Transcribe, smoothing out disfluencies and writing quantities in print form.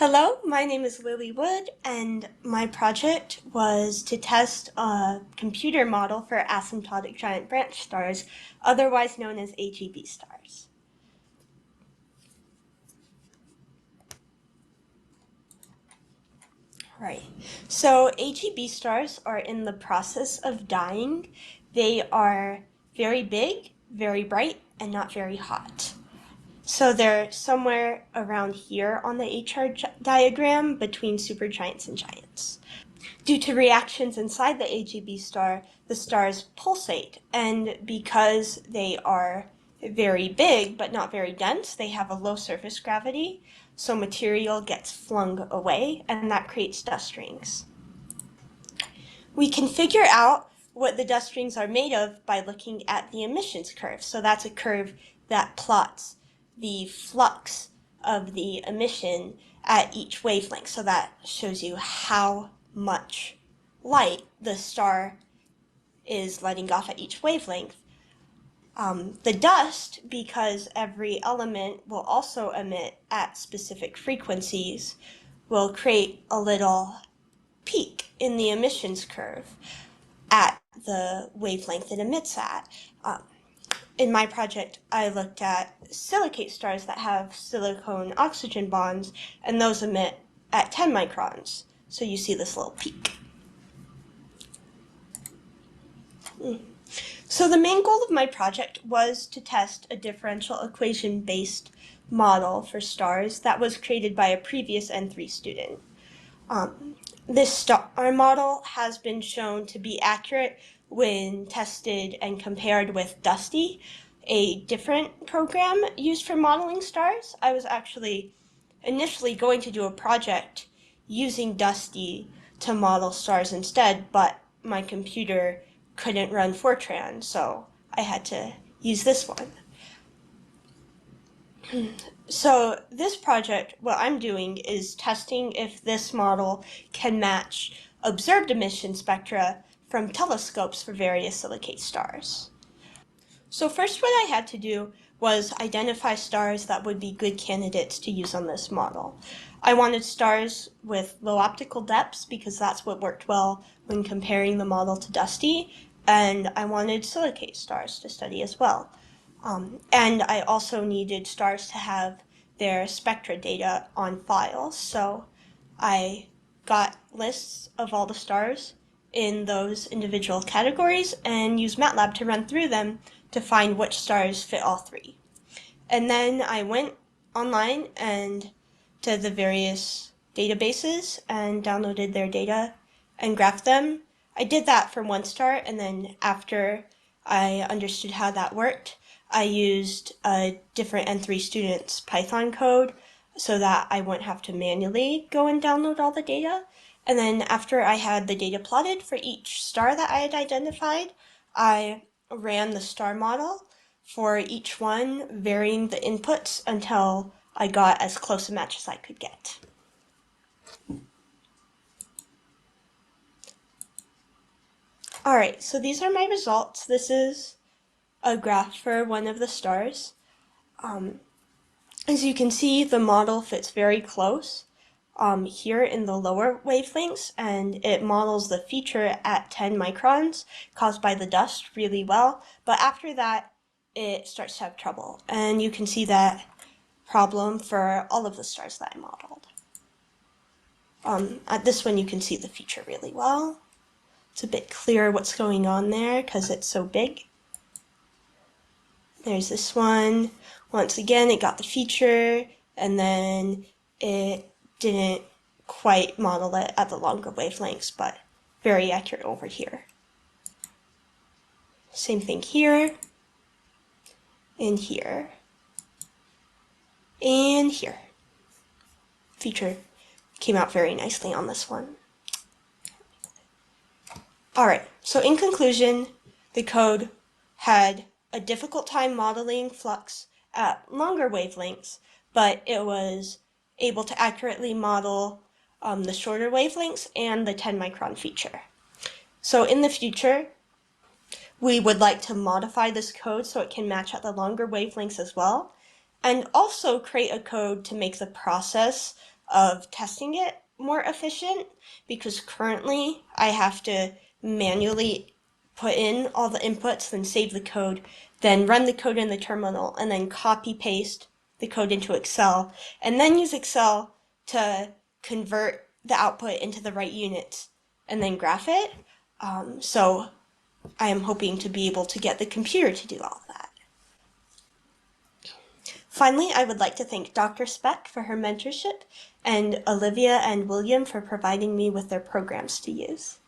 Hello, my name is Lily Wood, and my project was to test a computer model for asymptotic giant branch stars, otherwise known as AGB stars. Right. So AGB stars are in the process of dying. They are very big, very bright, and not very hot. So they're somewhere around here on the HR diagram between supergiants and giants. Due to reactions inside the AGB star, the stars pulsate, and because they are very big but not very dense, they have a low surface gravity, so material gets flung away, and that creates dust rings. We can figure out what the dust rings are made of by looking at the emissions curve. So that's a curve that plots the flux of the emission at each wavelength. So that shows you how much light the star is letting off at each wavelength. The dust, because every element will also emit at specific frequencies, will create a little peak in the emissions curve at the wavelength it emits at. In my project, I looked at silicate stars that have silicon-oxygen bonds, and those emit at 10 microns. So you see this little peak. So the main goal of my project was to test a differential equation-based model for stars that was created by a previous N3 student. This star model has been shown to be accurate when tested and compared with Dusty, a different program used for modeling stars. I was actually initially going to do a project using Dusty to model stars instead, but my computer couldn't run Fortran, so I had to use this one. So this project, what I'm doing is testing if this model can match observed emission spectra from telescopes for various silicate stars. So first what I had to do was identify stars that would be good candidates to use on this model. I wanted stars with low optical depths because that's what worked well when comparing the model to Dusty, and I wanted silicate stars to study as well. And I also needed stars to have their spectra data on file, so I got lists of all the stars in those individual categories and used MATLAB to run through them to find which stars fit all three. And then I went online and to the various databases and downloaded their data and graphed them. I did that for one star, and then after I understood how that worked, I used a different N3 student's Python code so that I wouldn't have to manually go and download all the data. And then after I had the data plotted for each star that I had identified, I ran the star model for each one, varying the inputs until I got as close a match as I could get. Alright, so these are my results. This is a graph for one of the stars. As you can see, the model fits very close here in the lower wavelengths, and it models the feature at 10 microns caused by the dust really well, but after that it starts to have trouble, and you can see that problem for all of the stars that I modeled. At this one you can see the feature really well. It's a bit clearer what's going on there because it's so big. There's this one. Once again, it got the feature, and then it didn't quite model it at the longer wavelengths, but very accurate over here. Same thing here, and here, and here. Feature came out very nicely on this one. Alright, so in conclusion, the code had a difficult time modeling flux at longer wavelengths, but it was able to accurately model the shorter wavelengths and the 10 micron feature. So in the future, we would like to modify this code so it can match at the longer wavelengths as well, and also create a code to make the process of testing it more efficient, because currently I have to manually put in all the inputs, then save the code, then run the code in the terminal, and then copy paste the code into Excel, and then use Excel to convert the output into the right units and then graph it. So I am hoping to be able to get the computer to do all of that. Finally, I would like to thank Dr. Speck for her mentorship and Olivia and William for providing me with their programs to use.